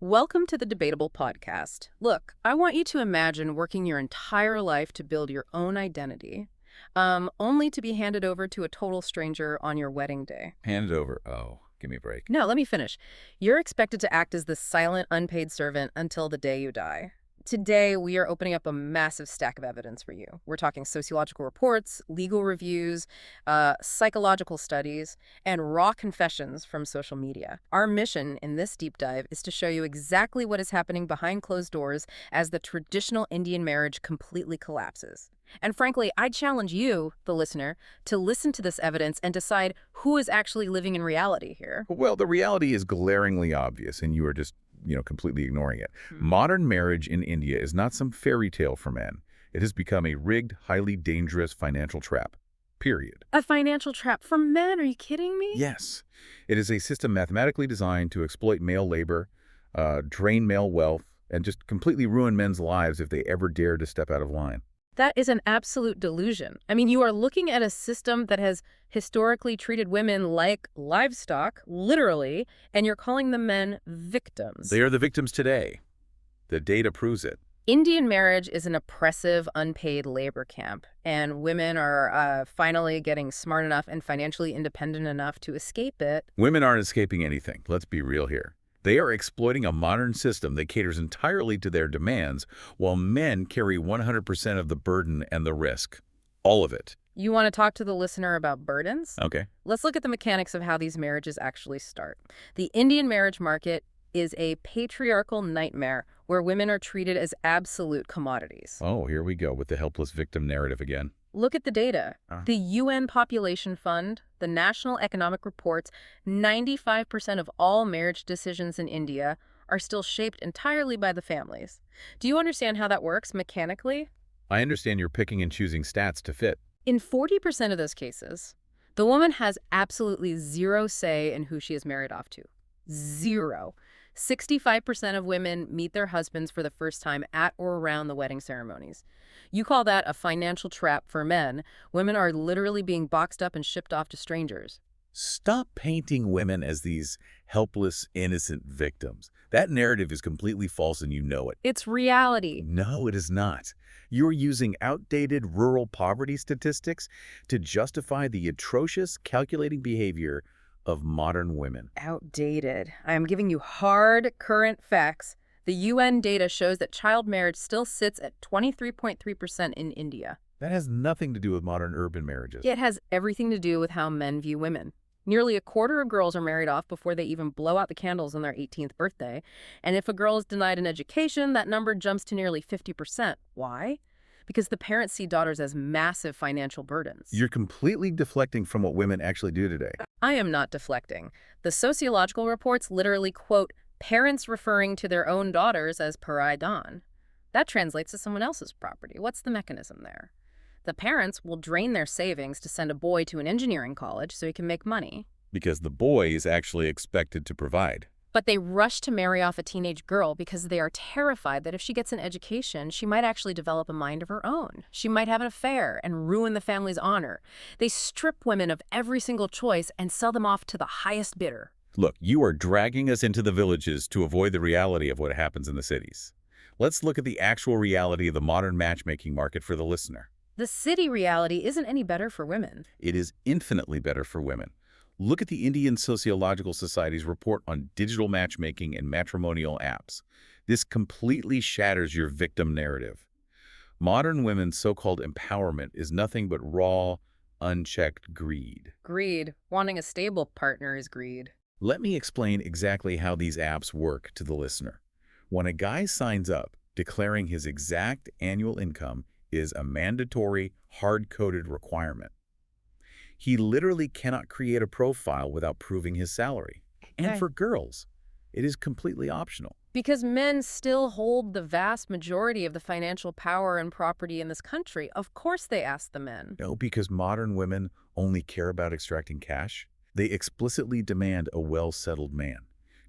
Welcome to the Debatable podcast. Look, I want you to imagine working your entire life to build your own identity, only to be handed over to a total stranger on your wedding day. Hand it over. Oh, give me a break. No, let me finish. You're expected to act as the silent, unpaid servant until the day you die. Today, we are opening up a massive stack of evidence for you. We're talking sociological reports, legal reviews, psychological studies, and raw confessions from social media. Our mission in this deep dive is to show you exactly what is happening behind closed doors as the traditional Indian marriage completely collapses. And frankly, I challenge you, the listener, to listen to this evidence and decide who is actually living in reality here. Well, the reality is glaringly obvious, and you are just, completely ignoring it. Modern marriage in India is not some fairy tale for men. It has become a rigged, highly dangerous financial trap. Period. A financial trap for men? Are you kidding me? Yes. It is a system mathematically designed to exploit male labor, drain male wealth, and just completely ruin men's lives if they ever dare to step out of line. That is an absolute delusion. I mean, you are looking at a system that has historically treated women like livestock, literally, and you're calling the men victims. They are the victims today. The data proves it. Indian marriage is an oppressive, unpaid labor camp, and women are finally getting smart enough and financially independent enough to escape it. Women aren't escaping anything. Let's be real here. They are exploiting a modern system that caters entirely to their demands, while men carry 100% of the burden and the risk. All of it. You want to talk to the listener about burdens? Okay. Let's look at the mechanics of how these marriages actually start. The Indian marriage market is a patriarchal nightmare where women are treated as absolute commodities. Oh, here we go with the helpless victim narrative again. Look at the data. The UN Population Fund, the National Economic Reports, 95% of all marriage decisions in India are still shaped entirely by the families. Do you understand how that works mechanically? I understand you're picking and choosing stats to fit. In 40% of those cases, the woman has absolutely zero say in who she is married off to. Zero. 65% of women meet their husbands for the first time at or around the wedding ceremonies. You call that a financial trap for men. Women are literally being boxed up and shipped off to strangers. Stop painting women as these helpless, innocent victims. That narrative is completely false and you know it. It's reality. No, it is not. You're using outdated rural poverty statistics to justify the atrocious, calculating behavior of modern women. Outdated. I am giving you hard, current facts. The UN data shows that child marriage still sits at 23.3% in India. That has nothing to do with modern urban marriages. It has everything to do with how men view women. Nearly a quarter of girls are married off before they even blow out the candles on their 18th birthday. And if a girl is denied an education, that number jumps to nearly 50%. Why? Because the parents see daughters as massive financial burdens. You're completely deflecting from what women actually do today. I am not deflecting. The sociological reports literally quote parents referring to their own daughters as parai dhan. That translates to someone else's property. What's the mechanism there? The parents will drain their savings to send a boy to an engineering college so he can make money. Because the boy is actually expected to provide. But they rush to marry off a teenage girl because they are terrified that if she gets an education, she might actually develop a mind of her own. She might have an affair and ruin the family's honor. They strip women of every single choice and sell them off to the highest bidder. Look, you are dragging us into the villages to avoid the reality of what happens in the cities. Let's look at the actual reality of the modern matchmaking market for the listener. The city reality isn't any better for women. It is infinitely better for women. Look at the Indian Sociological Society's report on digital matchmaking and matrimonial apps. This completely shatters your victim narrative. Modern women's so-called empowerment is nothing but raw, unchecked greed. Greed. Wanting a stable partner is greed. Let me explain exactly how these apps work to the listener. When a guy signs up, declaring his exact annual income is a mandatory, hard-coded requirement. He literally cannot create a profile without proving his salary. And for girls, it is completely optional. Because men still hold the vast majority of the financial power and property in this country. Of course they ask the men. No, because modern women only care about extracting cash. They explicitly demand a well-settled man.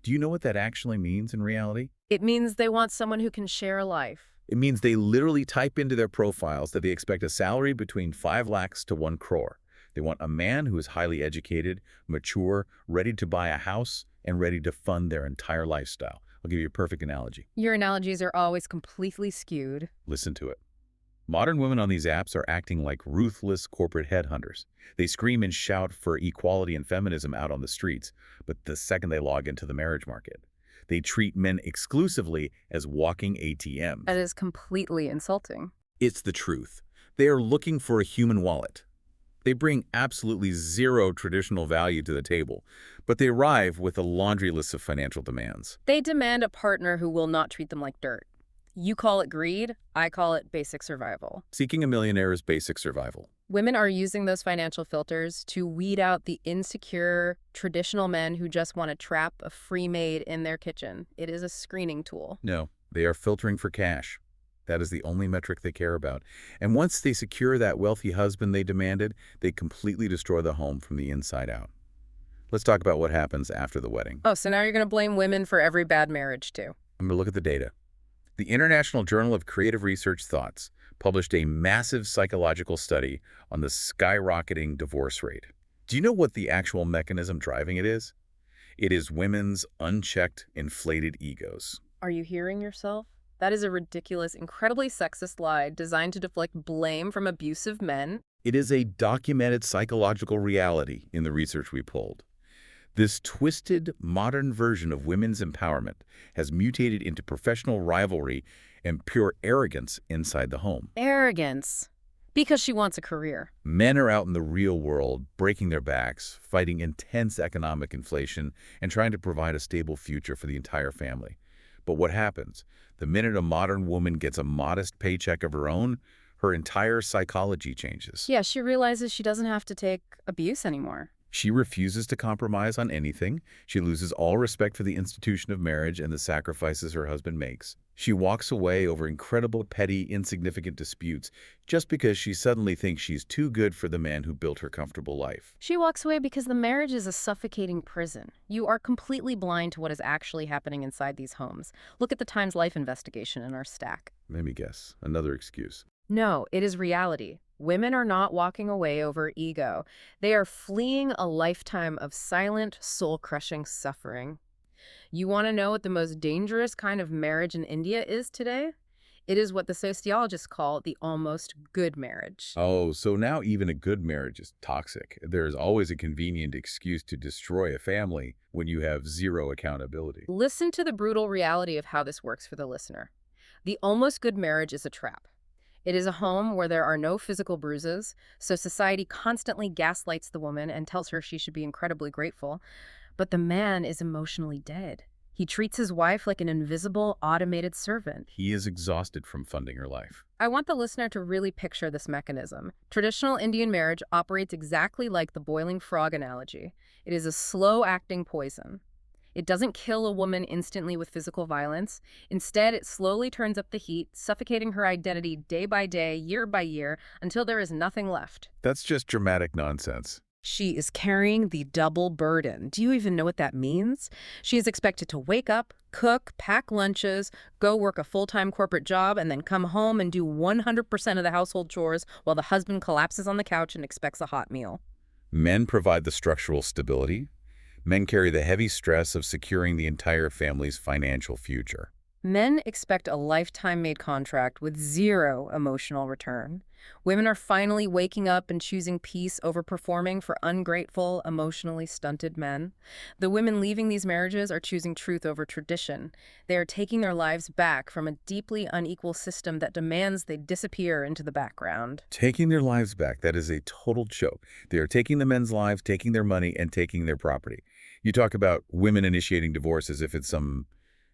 Do you know what that actually means in reality? It means they want someone who can share a life. It means they literally type into their profiles that they expect a salary between 5 lakhs to 1 crore. They want a man who is highly educated, mature, ready to buy a house, and ready to fund their entire lifestyle. I'll give you a perfect analogy. Your analogies are always completely skewed. Listen to it. Modern women on these apps are acting like ruthless corporate headhunters. They scream and shout for equality and feminism out on the streets, but the second they log into the marriage market, they treat men exclusively as walking ATMs. That is completely insulting. It's the truth. They are looking for a human wallet. They bring absolutely zero traditional value to the table, but they arrive with a laundry list of financial demands. They demand a partner who will not treat them like dirt. You call it greed, I call it basic survival. Seeking a millionaire is basic survival. Women are using those financial filters to weed out the insecure, traditional men who just want to trap a free maid in their kitchen. It is a screening tool. No, they are filtering for cash. That is the only metric they care about. And once they secure that wealthy husband they demanded, they completely destroy the home from the inside out. Let's talk about what happens after the wedding. Oh, so now you're going to blame women for every bad marriage, too. I'm going to look at the data. The International Journal of Creative Research Thoughts published a massive psychological study on the skyrocketing divorce rate. Do you know what the actual mechanism driving it is? It is women's unchecked, inflated egos. Are you hearing yourself? That is a ridiculous, incredibly sexist lie designed to deflect blame from abusive men. It is a documented psychological reality in the research we pulled. This twisted, modern version of women's empowerment has mutated into professional rivalry and pure arrogance inside the home. Arrogance. Because she wants a career. Men are out in the real world, breaking their backs, fighting intense economic inflation, and trying to provide a stable future for the entire family. But what happens? The minute a modern woman gets a modest paycheck of her own, her entire psychology changes. Yeah, she realizes she doesn't have to take abuse anymore. She refuses to compromise on anything. She loses all respect for the institution of marriage and the sacrifices her husband makes. She walks away over incredible, petty, insignificant disputes just because she suddenly thinks she's too good for the man who built her comfortable life. She walks away because the marriage is a suffocating prison. You are completely blind to what is actually happening inside these homes. Look at the Times Life investigation in our stack. Let me guess. Another excuse. No, it is reality. Women are not walking away over ego. They are fleeing a lifetime of silent, soul-crushing suffering. You want to know what the most dangerous kind of marriage in India is today? It is what the sociologists call the almost good marriage. Oh, so now even a good marriage is toxic. There's always a convenient excuse to destroy a family when you have zero accountability. Listen to the brutal reality of how this works for the listener. The almost good marriage is a trap. It is a home where there are no physical bruises, so society constantly gaslights the woman and tells her she should be incredibly grateful. But the man is emotionally dead. He treats his wife like an invisible, automated servant. He is exhausted from funding her life. I want the listener to really picture this mechanism. Traditional Indian marriage operates exactly like the boiling frog analogy. It is a slow-acting poison. It doesn't kill a woman instantly with physical violence. Instead, it slowly turns up the heat, suffocating her identity day by day, year by year, until there is nothing left. That's just dramatic nonsense. She is carrying the double burden. Do you even know what that means? She is expected to wake up, cook, pack lunches, go work a full-time corporate job, and then come home and do 100% of the household chores while the husband collapses on the couch and expects a hot meal. Men provide the structural stability. Men carry the heavy stress of securing the entire family's financial future. Men expect a lifetime-made contract with zero emotional return. Women are finally waking up and choosing peace over performing for ungrateful, emotionally stunted men. The women leaving these marriages are choosing truth over tradition. They are taking their lives back from a deeply unequal system that demands they disappear into the background. Taking their lives back, that is a total joke. They are taking the men's lives, taking their money, and taking their property. You talk about women initiating divorce as if it's some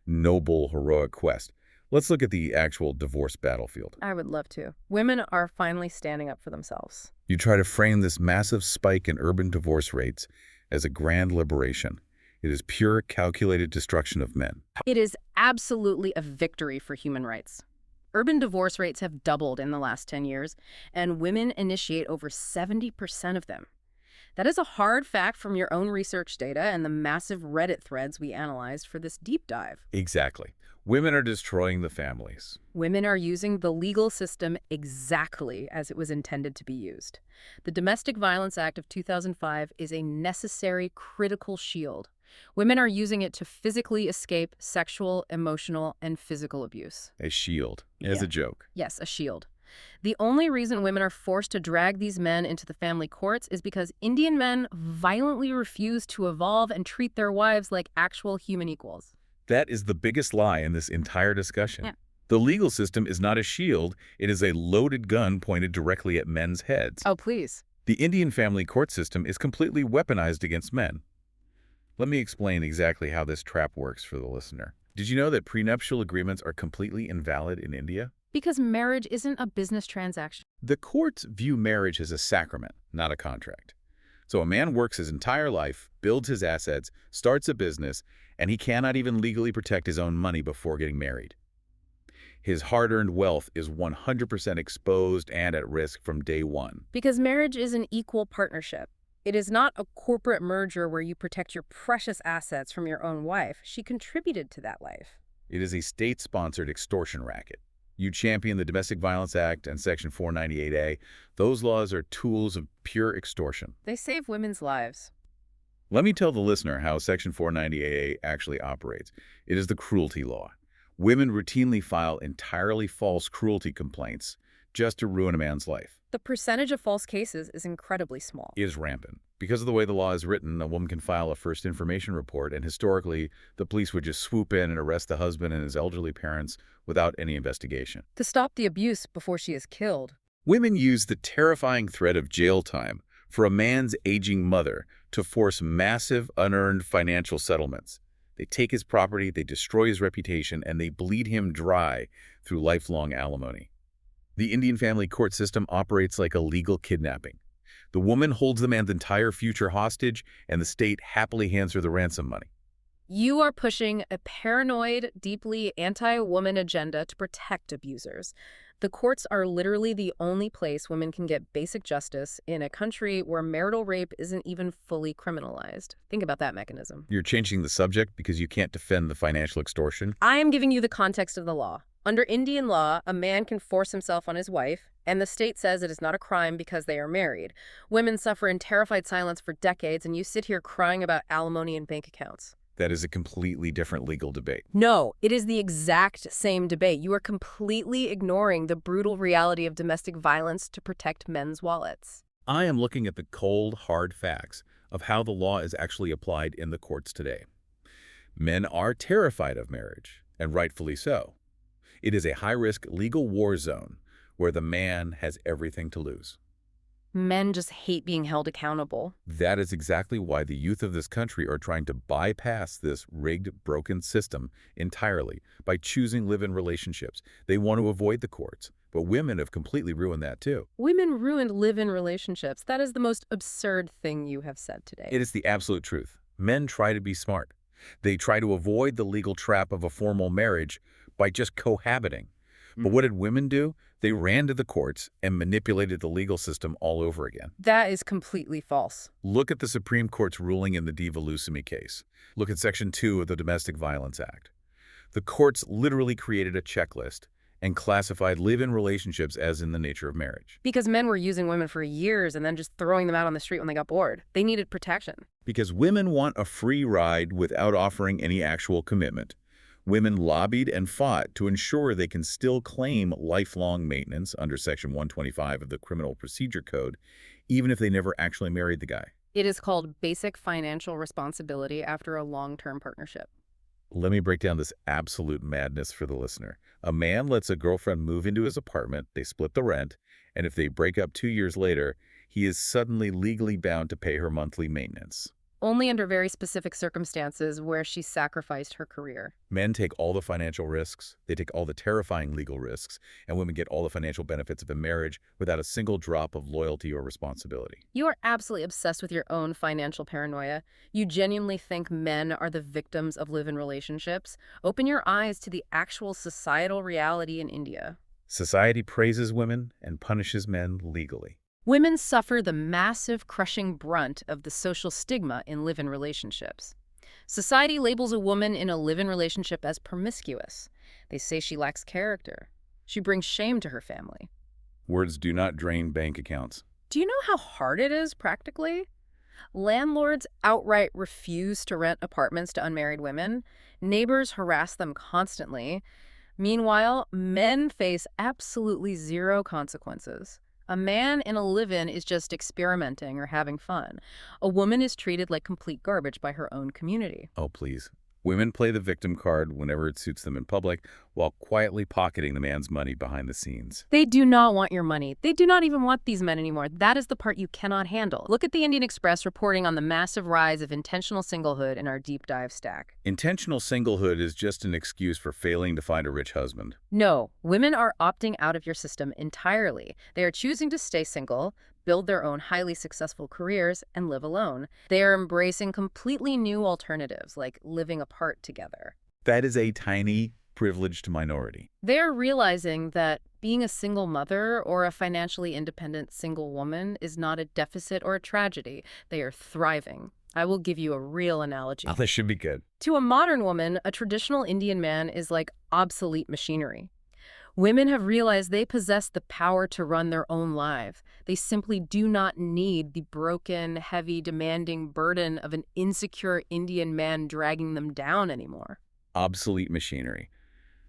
noble, heroic quest. Let's look at the actual divorce battlefield. I would love to. Women are finally standing up for themselves. You try to frame this massive spike in urban divorce rates as a grand liberation. It is pure, calculated destruction of men. It is absolutely a victory for human rights. Urban divorce rates have doubled in the last 10 years, and women initiate over 70% of them. That is a hard fact from your own research data and the massive Reddit threads we analyzed for this deep dive. Exactly. Women are destroying the families. Women are using the legal system exactly as it was intended to be used. The Domestic Violence Act of 2005 is a necessary, critical shield. Women are using it to physically escape sexual, emotional, and physical abuse. A shield, as Yeah. a joke. Yes, a shield. The only reason women are forced to drag these men into the family courts is because Indian men violently refuse to evolve and treat their wives like actual human equals. That is the biggest lie in this entire discussion. Yeah. The legal system is not a shield, it is a loaded gun pointed directly at men's heads. Oh, please. The Indian family court system is completely weaponized against men. Let me explain exactly how this trap works for the listener. Did you know that prenuptial agreements are completely invalid in India? Because marriage isn't a business transaction. The courts view marriage as a sacrament, not a contract. So a man works his entire life, builds his assets, starts a business, and he cannot even legally protect his own money before getting married. His hard-earned wealth is 100% exposed and at risk from day one. Because marriage is an equal partnership. It is not a corporate merger where you protect your precious assets from your own wife. She contributed to that life. It is a state-sponsored extortion racket. You champion the Domestic Violence Act and Section 498A. Those laws are tools of pure extortion. They save women's lives. Let me tell the listener how Section 498A actually operates. It is the cruelty law. Women routinely file entirely false cruelty complaints just to ruin a man's life. The percentage of false cases is incredibly small. It is rampant. Because of the way the law is written, a woman can file a first information report, and historically, the police would just swoop in and arrest the husband and his elderly parents without any investigation. To stop the abuse before she is killed. Women use the terrifying threat of jail time for a man's aging mother to force massive, unearned financial settlements. They take his property, they destroy his reputation, and they bleed him dry through lifelong alimony. The Indian family court system operates like a legal kidnapping. The woman holds the man's entire future hostage, and the state happily hands her the ransom money. You are pushing a paranoid, deeply anti-woman agenda to protect abusers. The courts are literally the only place women can get basic justice in a country where marital rape isn't even fully criminalized. Think about that mechanism. You're changing the subject because you can't defend the financial extortion? I am giving you the context of the law. Under Indian law, a man can force himself on his wife, and the state says it is not a crime because they are married. Women suffer in terrified silence for decades, and you sit here crying about alimony and bank accounts. That is a completely different legal debate. No, it is the exact same debate. You are completely ignoring the brutal reality of domestic violence to protect men's wallets. I am looking at the cold, hard facts of how the law is actually applied in the courts today. Men are terrified of marriage, and rightfully so. It is a high-risk legal war zone where the man has everything to lose. Men just hate being held accountable. That is exactly why the youth of this country are trying to bypass this rigged, broken system entirely by choosing live-in relationships. They want to avoid the courts, but women have completely ruined that too. Women ruined live-in relationships. That is the most absurd thing you have said today. It is the absolute truth. Men try to be smart. They try to avoid the legal trap of a formal marriage by just cohabiting. But what did women do? They ran to the courts and manipulated the legal system all over again. That is completely false. Look at the Supreme Court's ruling in the Diva Lusumi case. Look at Section 2 of the Domestic Violence Act. The courts literally created a checklist and classified live-in relationships as in the nature of marriage. Because men were using women for years and then just throwing them out on the street when they got bored. They needed protection. Because women want a free ride without offering any actual commitment. Women lobbied and fought to ensure they can still claim lifelong maintenance under Section 125 of the Criminal Procedure Code, even if they never actually married the guy. It is called basic financial responsibility after a long-term partnership. Let me break down this absolute madness for the listener. A man lets a girlfriend move into his apartment, they split the rent, and if they break up 2 years later, he is suddenly legally bound to pay her monthly maintenance. Only under very specific circumstances where she sacrificed her career. Men take all the financial risks, they take all the terrifying legal risks, and women get all the financial benefits of a marriage without a single drop of loyalty or responsibility. You are absolutely obsessed with your own financial paranoia. You genuinely think men are the victims of live-in relationships. Open your eyes to the actual societal reality in India. Society praises women and punishes men legally. Women suffer the massive, crushing brunt of the social stigma in live-in relationships. Society labels a woman in a live-in relationship as promiscuous. They say she lacks character. She brings shame to her family. Words do not drain bank accounts. Do you know how hard it is, practically? Landlords outright refuse to rent apartments to unmarried women. Neighbors harass them constantly. Meanwhile, men face absolutely zero consequences. A man in a live-in is just experimenting or having fun. A woman is treated like complete garbage by her own community. Oh, please. Women play the victim card whenever it suits them in public, while quietly pocketing the man's money behind the scenes. They do not want your money. They do not even want these men anymore. That is the part you cannot handle. Look at the Indian Express reporting on the massive rise of intentional singlehood in our deep dive stack. Intentional singlehood is just an excuse for failing to find a rich husband. No, women are opting out of your system entirely. They are choosing to stay single, build their own highly successful careers, and live alone. They are embracing completely new alternatives, like living apart together. That is a tiny, privileged minority. They are realizing that being a single mother or a financially independent single woman is not a deficit or a tragedy. They are thriving. I will give you a real analogy. Oh, this should be good. To a modern woman, a traditional Indian man is like obsolete machinery. Women have realized they possess the power to run their own lives. They simply do not need the broken, heavy, demanding burden of an insecure Indian man dragging them down anymore. Obsolete machinery.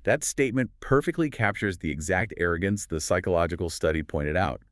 That statement perfectly captures the exact arrogance the psychological study pointed out.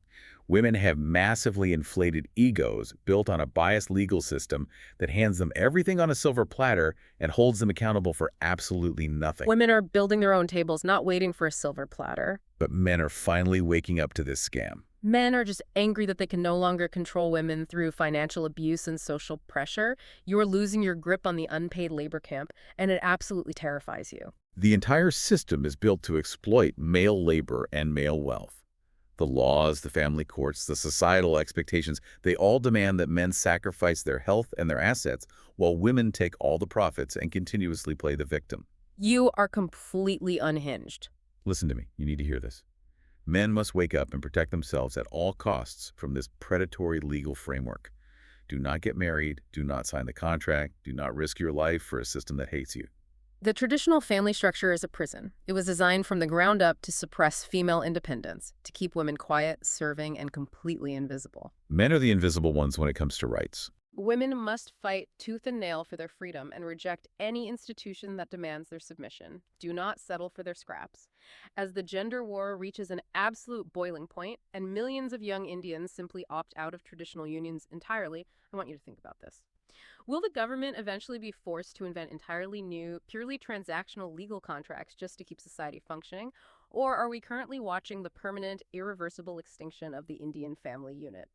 Women have massively inflated egos built on a biased legal system that hands them everything on a silver platter and holds them accountable for absolutely nothing. Women are building their own tables, not waiting for a silver platter. But men are finally waking up to this scam. Men are just angry that they can no longer control women through financial abuse and social pressure. You are losing your grip on the unpaid labor camp, and it absolutely terrifies you. The entire system is built to exploit male labor and male wealth. The laws, the family courts, the societal expectations, they all demand that men sacrifice their health and their assets while women take all the profits and continuously play the victim. You are completely unhinged. Listen to me. You need to hear this. Men must wake up and protect themselves at all costs from this predatory legal framework. Do not get married. Do not sign the contract. Do not risk your life for a system that hates you. The traditional family structure is a prison. It was designed from the ground up to suppress female independence, to keep women quiet, serving, and completely invisible. Men are the invisible ones when it comes to rights. Women must fight tooth and nail for their freedom and reject any institution that demands their submission. Do not settle for their scraps. As the gender war reaches an absolute boiling point and millions of young Indians simply opt out of traditional unions entirely, I want you to think about this. Will the government eventually be forced to invent entirely new, purely transactional legal contracts just to keep society functioning? Or are we currently watching the permanent, irreversible extinction of the Indian family unit?